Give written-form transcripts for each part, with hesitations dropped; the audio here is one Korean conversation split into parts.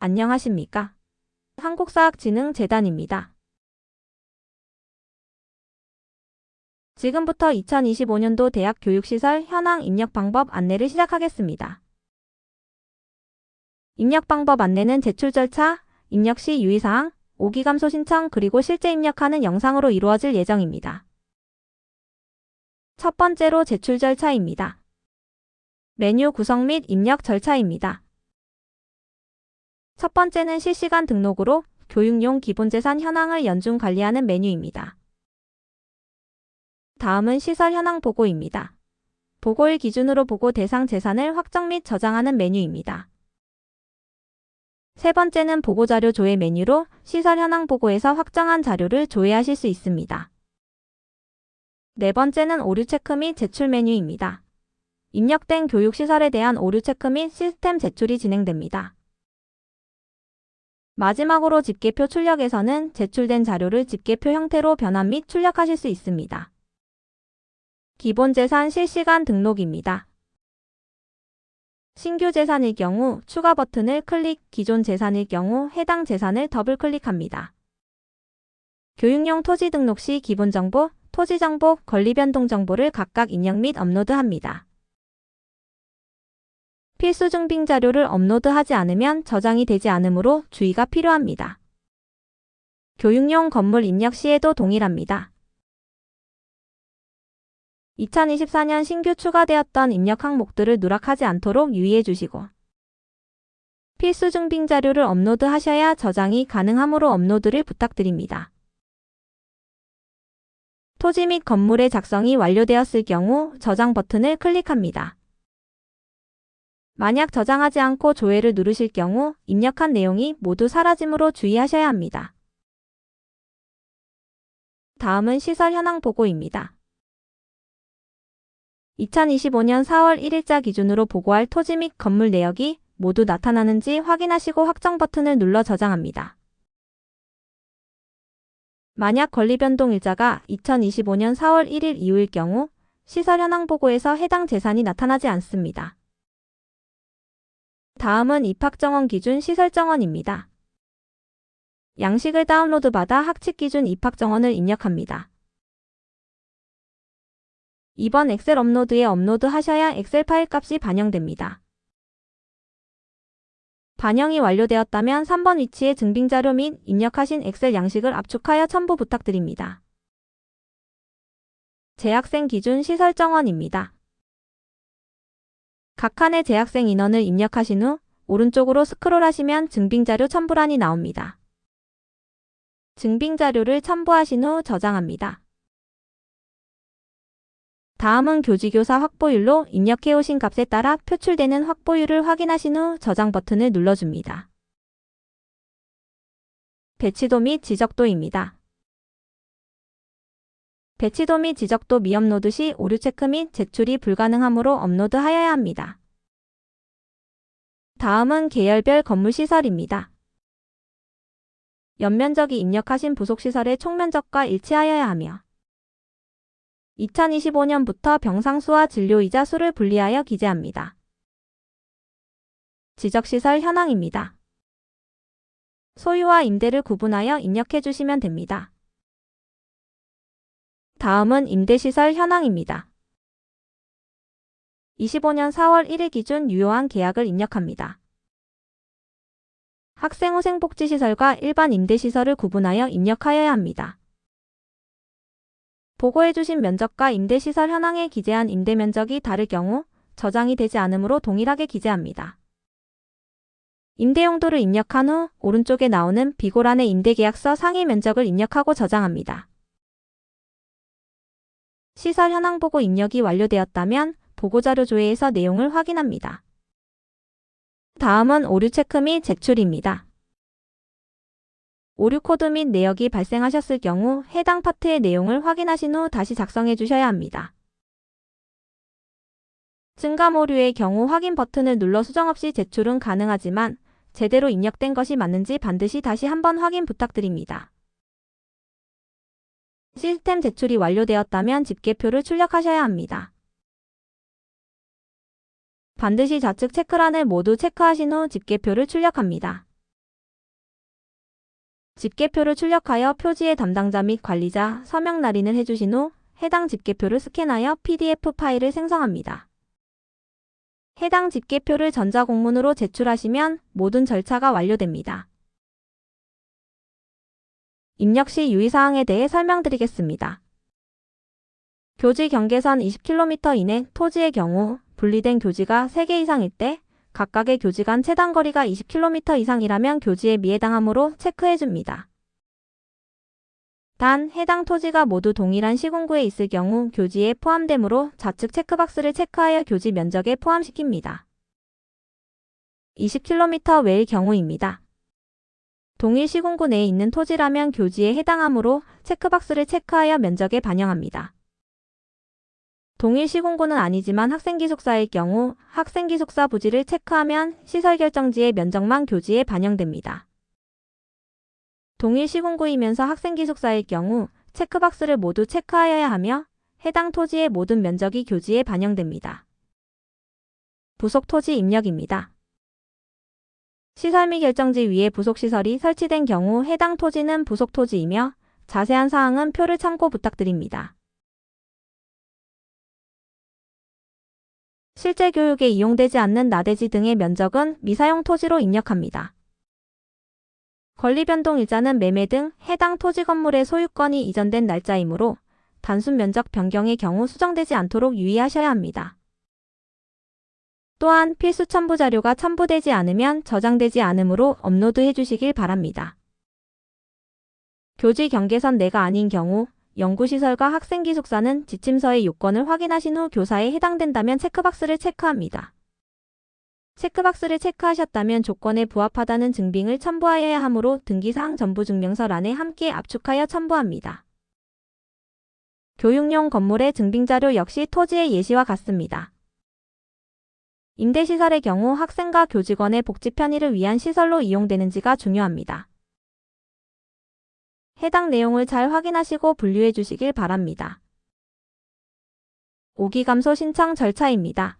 안녕하십니까? 한국사학진흥재단입니다. 지금부터 2025년도 대학 교육시설 현황 입력 방법 안내를 시작하겠습니다. 입력 방법 안내는 제출 절차, 입력 시 유의사항, 오기감소 신청 그리고 실제 입력하는 영상으로 이루어질 예정입니다. 첫 번째로 제출 절차입니다. 메뉴 구성 및 입력 절차입니다. 첫 번째는 실시간 등록으로 교육용 기본재산 현황을 연중 관리하는 메뉴입니다. 다음은 시설 현황 보고입니다. 보고일 기준으로 보고 대상 재산을 확정 및 저장하는 메뉴입니다. 세 번째는 보고자료 조회 메뉴로 시설 현황 보고에서 확정한 자료를 조회하실 수 있습니다. 네 번째는 오류 체크 및 제출 메뉴입니다. 입력된 교육시설에 대한 오류 체크 및 시스템 제출이 진행됩니다. 마지막으로 집계표 출력에서는 제출된 자료를 집계표 형태로 변환 및 출력하실 수 있습니다. 기본재산 실시간 등록입니다. 신규 재산일 경우 추가 버튼을 클릭, 기존 재산일 경우 해당 재산을 더블 클릭합니다. 교육용 토지 등록 시 기본정보, 토지정보, 권리변동 정보를 각각 입력 및 업로드합니다. 필수 증빙 자료를 업로드하지 않으면 저장이 되지 않으므로 주의가 필요합니다. 교육용 건물 입력 시에도 동일합니다. 2024년 신규 추가되었던 입력 항목들을 누락하지 않도록 유의해 주시고 필수 증빙 자료를 업로드하셔야 저장이 가능하므로 업로드를 부탁드립니다. 토지 및 건물의 작성이 완료되었을 경우 저장 버튼을 클릭합니다. 만약 저장하지 않고 조회를 누르실 경우 입력한 내용이 모두 사라지므로 주의하셔야 합니다. 다음은 시설 현황 보고입니다. 2025년 4월 1일자 기준으로 보고할 토지 및 건물 내역이 모두 나타나는지 확인하시고 확정 버튼을 눌러 저장합니다. 만약 권리변동일자가 2025년 4월 1일 이후일 경우 시설 현황 보고에서 해당 재산이 나타나지 않습니다. 다음은 입학정원 기준 시설정원입니다. 양식을 다운로드받아 학칙 기준 입학정원을 입력합니다. 이번 엑셀 업로드에 업로드하셔야 엑셀 파일 값이 반영됩니다. 반영이 완료되었다면 3번 위치에 증빙자료 및 입력하신 엑셀 양식을 압축하여 첨부 부탁드립니다. 재학생 기준 시설 정원입니다. 각 칸의 재학생 인원을 입력하신 후 오른쪽으로 스크롤하시면 증빙자료 첨부란이 나옵니다. 증빙자료를 첨부하신 후 저장합니다. 다음은 교직교사 확보율로 입력해오신 값에 따라 표출되는 확보율을 확인하신 후 저장 버튼을 눌러줍니다. 배치도 및 지적도입니다. 배치도 및 지적도 미업로드 시 오류 체크 및 제출이 불가능하므로 업로드하여야 합니다. 다음은 계열별 건물시설입니다. 연면적이 입력하신 부속시설의 총면적과 일치하여야 하며 2025년부터 병상수와 진료의자 수를 분리하여 기재합니다. 지적시설 현황입니다. 소유와 임대를 구분하여 입력해 주시면 됩니다. 다음은 임대시설 현황입니다. 25년 4월 1일 기준 유효한 계약을 입력합니다. 학생후생복지시설과 일반 임대시설을 구분하여 입력하여야 합니다. 보고해주신 면적과 임대시설 현황에 기재한 임대면적이 다를 경우 저장이 되지 않으므로 동일하게 기재합니다. 임대용도를 입력한 후 오른쪽에 나오는 비고란의 임대계약서 상위 면적을 입력하고 저장합니다. 시설 현황 보고 입력이 완료되었다면 보고자료 조회에서 내용을 확인합니다. 다음은 오류 체크 및 제출입니다. 오류 코드 및 내역이 발생하셨을 경우 해당 파트의 내용을 확인하신 후 다시 작성해 주셔야 합니다. 증감 오류의 경우 확인 버튼을 눌러 수정 없이 제출은 가능하지만 제대로 입력된 것이 맞는지 반드시 다시 한번 확인 부탁드립니다. 시스템 제출이 완료되었다면 집계표를 출력하셔야 합니다. 반드시 좌측 체크란을 모두 체크하신 후 집계표를 출력합니다. 집계표를 출력하여 표지의 담당자 및 관리자 서명 날인을 해주신 후 해당 집계표를 스캔하여 PDF 파일을 생성합니다. 해당 집계표를 전자공문으로 제출하시면 모든 절차가 완료됩니다. 입력 시 유의사항에 대해 설명드리겠습니다. 교지 경계선 20km 이내 토지의 경우 분리된 교지가 3개 이상일 때 각각의 교지 간 최단거리가 20km 이상이라면 교지에 미해당하므로 체크해줍니다. 단 해당 토지가 모두 동일한 시군구에 있을 경우 교지에 포함되므로 좌측 체크박스를 체크하여 교지 면적에 포함시킵니다. 20km 외의 경우입니다. 동일 시군구 내에 있는 토지라면 교지에 해당하므로 체크박스를 체크하여 면적에 반영합니다. 동일 시군구는 아니지만 학생기숙사일 경우 학생기숙사 부지를 체크하면 시설결정지의 면적만 교지에 반영됩니다. 동일 시군구이면서 학생기숙사일 경우 체크박스를 모두 체크하여야 하며 해당 토지의 모든 면적이 교지에 반영됩니다. 부속 토지 입력입니다. 시설 및 결정지 위에 부속시설이 설치된 경우 해당 토지는 부속 토지이며 자세한 사항은 표를 참고 부탁드립니다. 실제 교육에 이용되지 않는 나대지 등의 면적은 미사용 토지로 입력합니다. 권리변동일자는 매매 등 해당 토지 건물의 소유권이 이전된 날짜이므로 단순 면적 변경의 경우 수정되지 않도록 유의하셔야 합니다. 또한 필수 첨부 자료가 첨부되지 않으면 저장되지 않으므로 업로드해 주시길 바랍니다. 교지 경계선 내가 아닌 경우 연구시설과 학생기숙사는 지침서의 요건을 확인하신 후 교사에 해당된다면 체크박스를 체크합니다. 체크박스를 체크하셨다면 조건에 부합하다는 증빙을 첨부하여야 하므로 등기사항 전부증명서란에 함께 압축하여 첨부합니다. 교육용 건물의 증빙자료 역시 토지의 예시와 같습니다. 임대시설의 경우 학생과 교직원의 복지 편의를 위한 시설로 이용되는지가 중요합니다. 해당 내용을 잘 확인하시고 분류해 주시길 바랍니다. 오기감소 신청 절차입니다.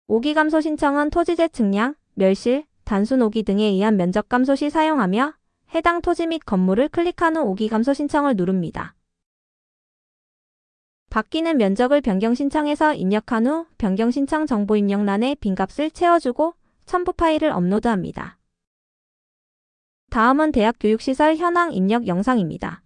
오기감소 신청은 토지재 측량, 멸실, 단순 오기 등에 의한 면적 감소 시 사용하며 해당 토지 및 건물을 클릭한 후 오기감소 신청을 누릅니다. 바뀌는 면적을 변경 신청해서 입력한 후 변경 신청 정보 입력란에 빈값을 채워주고 첨부 파일을 업로드합니다. 다음은 대학교육시설 현황 입력 영상입니다.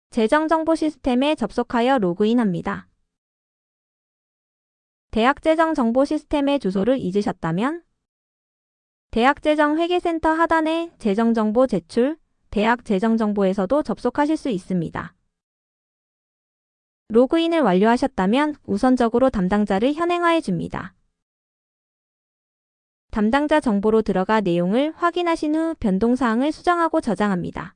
재정정보 시스템에 접속하여 로그인합니다. 대학재정정보 시스템의 주소를 잊으셨다면 대학재정회계센터 하단의 재정정보 제출, 대학재정정보에서도 접속하실 수 있습니다. 로그인을 완료하셨다면 우선적으로 담당자를 현행화해 줍니다. 담당자 정보로 들어가 내용을 확인하신 후 변동사항을 수정하고 저장합니다.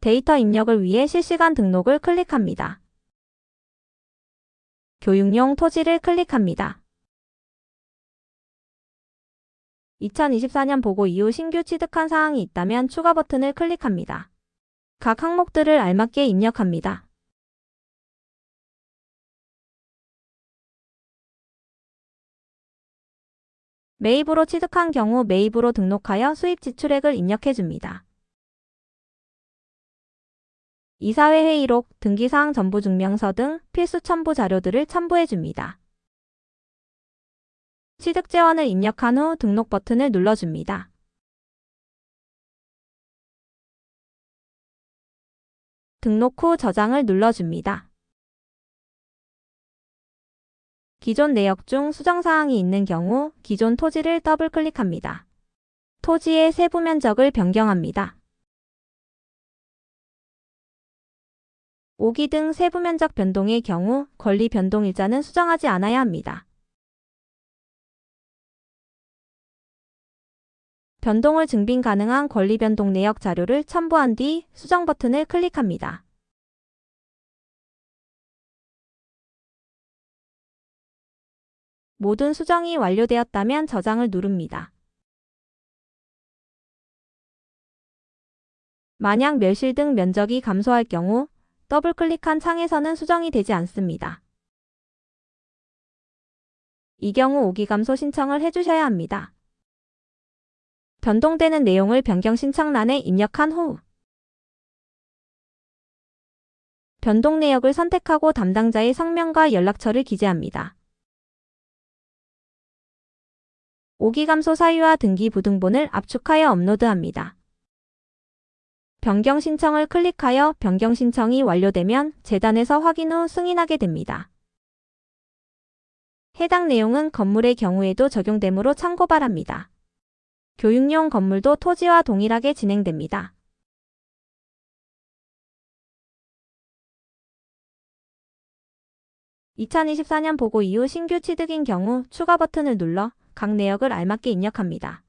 데이터 입력을 위해 실시간 등록을 클릭합니다. 교육용 토지를 클릭합니다. 2024년 보고 이후 신규 취득한 사항이 있다면 추가 버튼을 클릭합니다. 각 항목들을 알맞게 입력합니다. 매입으로 취득한 경우 매입으로 등록하여 수입 지출액을 입력해줍니다. 이사회 회의록, 등기사항 전부증명서 등 필수 첨부 자료들을 첨부해줍니다. 취득재원을 입력한 후 등록 버튼을 눌러줍니다. 등록 후 저장을 눌러줍니다. 기존 내역 중 수정사항이 있는 경우 기존 토지를 더블클릭합니다. 토지의 세부 면적을 변경합니다. 오기 등 세부 면적 변동의 경우 권리 변동일자는 수정하지 않아야 합니다. 변동을 증빙 가능한 권리 변동 내역 자료를 첨부한 뒤 수정 버튼을 클릭합니다. 모든 수정이 완료되었다면 저장을 누릅니다. 만약 멸실 등 면적이 감소할 경우 더블클릭한 창에서는 수정이 되지 않습니다. 이 경우 오기 감소 신청을 해주셔야 합니다. 변동되는 내용을 변경 신청란에 입력한 후 변동 내역을 선택하고 담당자의 성명과 연락처를 기재합니다. 오기 감소 사유와 등기 부등본을 압축하여 업로드합니다. 변경 신청을 클릭하여 변경 신청이 완료되면 재단에서 확인 후 승인하게 됩니다. 해당 내용은 건물의 경우에도 적용되므로 참고 바랍니다. 교육용 건물도 토지와 동일하게 진행됩니다. (2024년) 보고 이후 신규 취득인 경우 추가 버튼을 눌러 각 내역을 알맞게 입력합니다.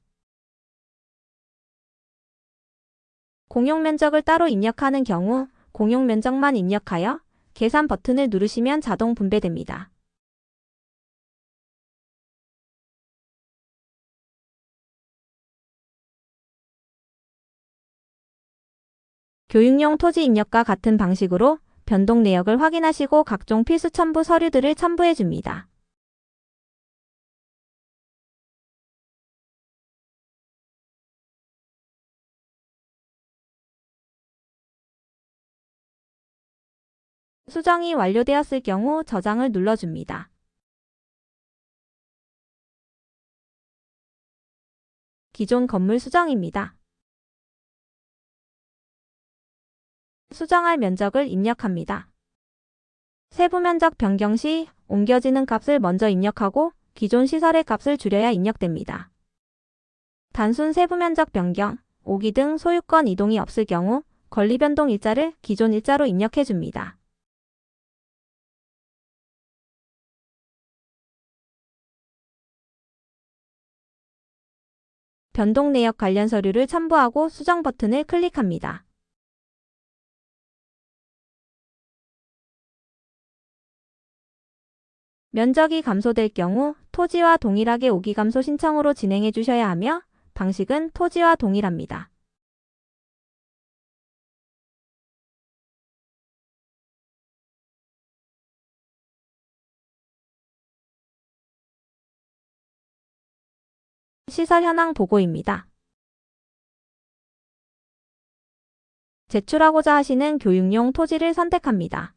공용 면적을 따로 입력하는 경우 공용 면적만 입력하여 계산 버튼을 누르시면 자동 분배됩니다. 교육용 토지 입력과 같은 방식으로 변동 내역을 확인하시고 각종 필수 첨부 서류들을 첨부해 줍니다. 수정이 완료되었을 경우 저장을 눌러줍니다. 기존 건물 수정입니다. 수정할 면적을 입력합니다. 세부 면적 변경 시 옮겨지는 값을 먼저 입력하고 기존 시설의 값을 줄여야 입력됩니다. 단순 세부 면적 변경, 오기 등 소유권 이동이 없을 경우 권리 변동 일자를 기존 일자로 입력해 줍니다. 변동 내역 관련 서류를 첨부하고 수정 버튼을 클릭합니다. 면적이 감소될 경우 토지와 동일하게 오기 감소 신청으로 진행해 주셔야 하며 방식은 토지와 동일합니다. 시설 현황 보고입니다. 제출하고자 하시는 교육용 토지를 선택합니다.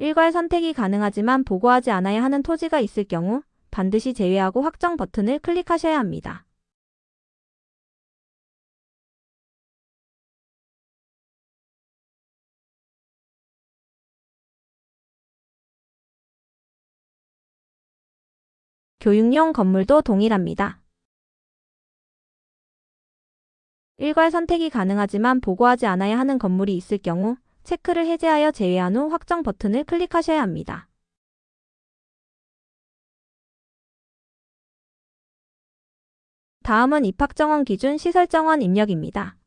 일괄 선택이 가능하지만 보고하지 않아야 하는 토지가 있을 경우 반드시 제외하고 확정 버튼을 클릭하셔야 합니다. 교육용 건물도 동일합니다. 일괄 선택이 가능하지만 보고하지 않아야 하는 건물이 있을 경우 체크를 해제하여 제외한 후 확정 버튼을 클릭하셔야 합니다. 다음은 입학정원 기준 시설정원 입력입니다.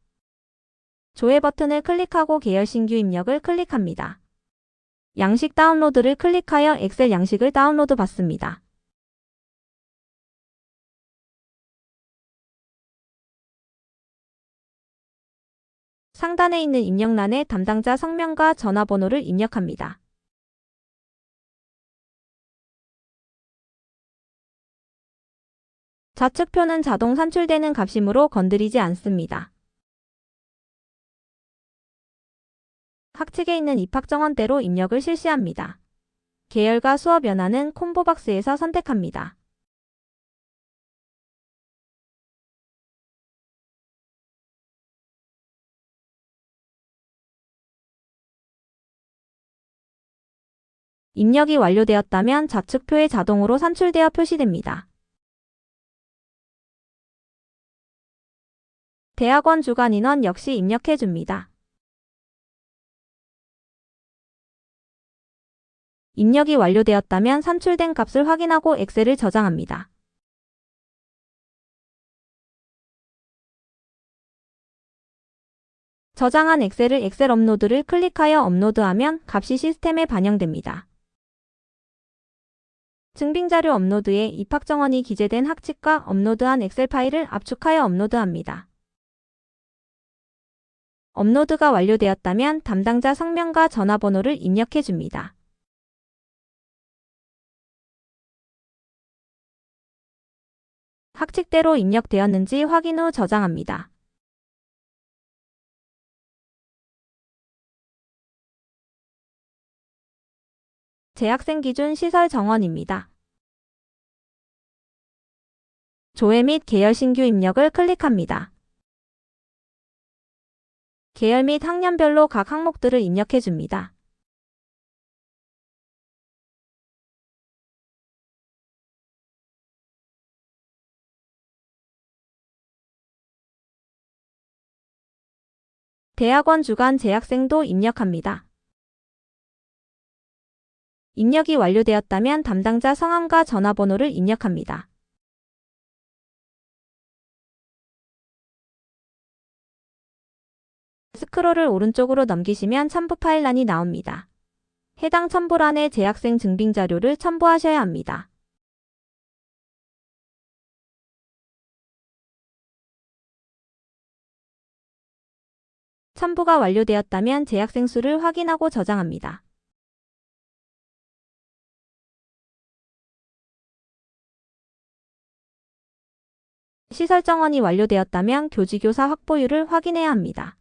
조회 버튼을 클릭하고 계열 신규 입력을 클릭합니다. 양식 다운로드를 클릭하여 엑셀 양식을 다운로드 받습니다. 상단에 있는 입력란에 담당자 성명과 전화번호를 입력합니다. 좌측표는 자동 산출되는 값이므로 건드리지 않습니다. 학칙에 있는 입학정원대로 입력을 실시합니다. 계열과 수업 연하는 콤보박스에서 선택합니다. 입력이 완료되었다면 좌측표에 자동으로 산출되어 표시됩니다. 대학원 주간 인원 역시 입력해 줍니다. 입력이 완료되었다면 산출된 값을 확인하고 엑셀을 저장합니다. 저장한 엑셀을 엑셀 업로드를 클릭하여 업로드하면 값이 시스템에 반영됩니다. 증빙자료 업로드에 입학정원이 기재된 학칙과 업로드한 엑셀 파일을 압축하여 업로드합니다. 업로드가 완료되었다면 담당자 성명과 전화번호를 입력해 줍니다. 학칙대로 입력되었는지 확인 후 저장합니다. 재학생 기준 시설 정원입니다. 조회 및 계열 신규 입력을 클릭합니다. 계열 및 학년별로 각 항목들을 입력해 줍니다. 대학원 주간 재학생도 입력합니다. 입력이 완료되었다면 담당자 성함과 전화번호를 입력합니다. 스크롤을 오른쪽으로 넘기시면 첨부 파일란이 나옵니다. 해당 첨부란에 재학생 증빙 자료를 첨부하셔야 합니다. 첨부가 완료되었다면 재학생 수를 확인하고 저장합니다. 시설 정원이 완료되었다면 교직교사 확보율을 확인해야 합니다.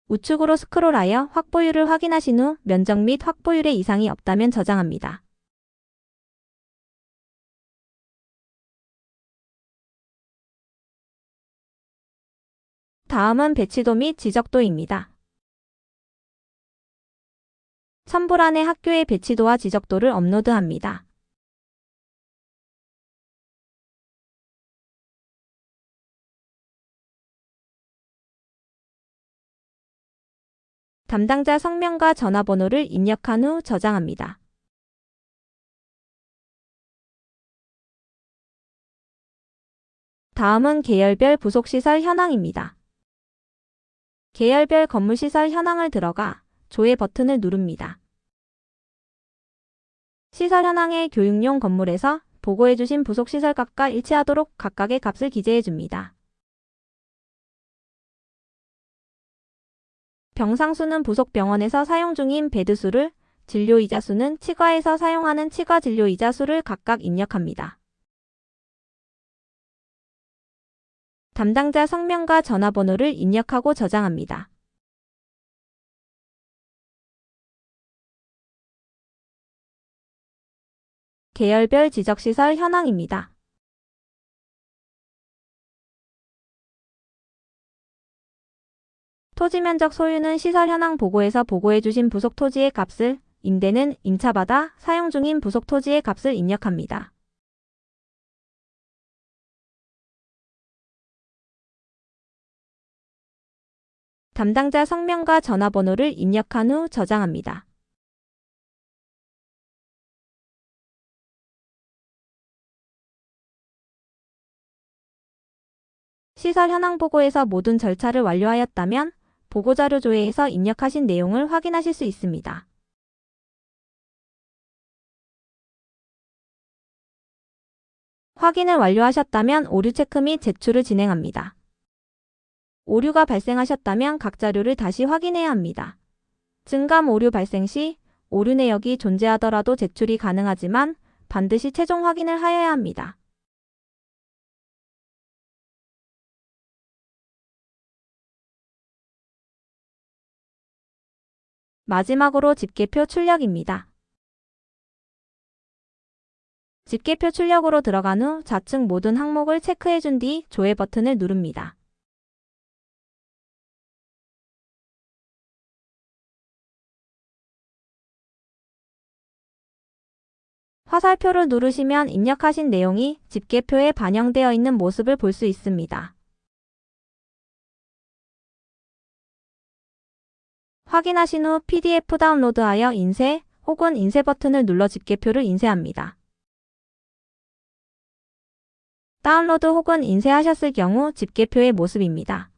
우측으로 스크롤하여 확보율을 확인하신 후 면적 및 확보율에 이상이 없다면 저장합니다. 다음은 배치도 및 지적도입니다. 첨부란에 학교의 배치도와 지적도를 업로드합니다. 담당자 성명과 전화번호를 입력한 후 저장합니다. 다음은 계열별 부속시설 현황입니다. 계열별 건물시설 현황을 들어가 조회 버튼을 누릅니다. 시설 현황의 교육용 건물에서 보고해주신 부속시설 값과 일치하도록 각각의 값을 기재해줍니다. 병상수는 부속병원에서 사용 중인 베드수를, 진료의자 수는 치과에서 사용하는 치과 진료의자 수를 각각 입력합니다. 담당자 성명과 전화번호를 입력하고 저장합니다. 계열별 지적시설 현황입니다. 토지 면적 소유는 시설 현황 보고에서 보고해주신 부속 토지의 값을, 임대는 임차받아 사용 중인 부속 토지의 값을 입력합니다. 담당자 성명과 전화번호를 입력한 후 저장합니다. 시설 현황 보고에서 모든 절차를 완료하였다면 보고자료 조회에서 입력하신 내용을 확인하실 수 있습니다. 확인을 완료하셨다면 오류 체크 및 제출을 진행합니다. 오류가 발생하셨다면 각 자료를 다시 확인해야 합니다. 증감 오류 발생 시 오류 내역이 존재하더라도 제출이 가능하지만 반드시 최종 확인을 하여야 합니다. 마지막으로 집계표 출력입니다. 집계표 출력으로 들어간 후 좌측 모든 항목을 체크해준 뒤 조회 버튼을 누릅니다. 화살표를 누르시면 입력하신 내용이 집계표에 반영되어 있는 모습을 볼 수 있습니다. 확인하신 후 PDF 다운로드하여 인쇄 혹은 인쇄 버튼을 눌러 집계표를 인쇄합니다. 다운로드 혹은 인쇄하셨을 경우 집계표의 모습입니다.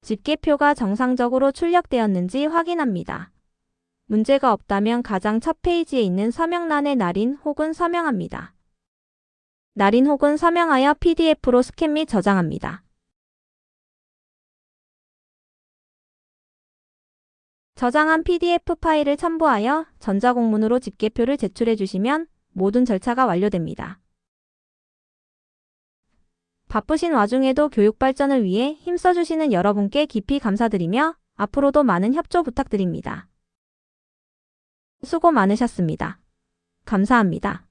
집계표가 정상적으로 출력되었는지 확인합니다. 문제가 없다면 가장 첫 페이지에 있는 서명란에 날인 혹은 서명합니다. 날인 혹은 서명하여 PDF로 스캔 및 저장합니다. 저장한 PDF 파일을 첨부하여 전자공문으로 집계표를 제출해 주시면 모든 절차가 완료됩니다. 바쁘신 와중에도 교육 발전을 위해 힘써주시는 여러분께 깊이 감사드리며 앞으로도 많은 협조 부탁드립니다. 수고 많으셨습니다. 감사합니다.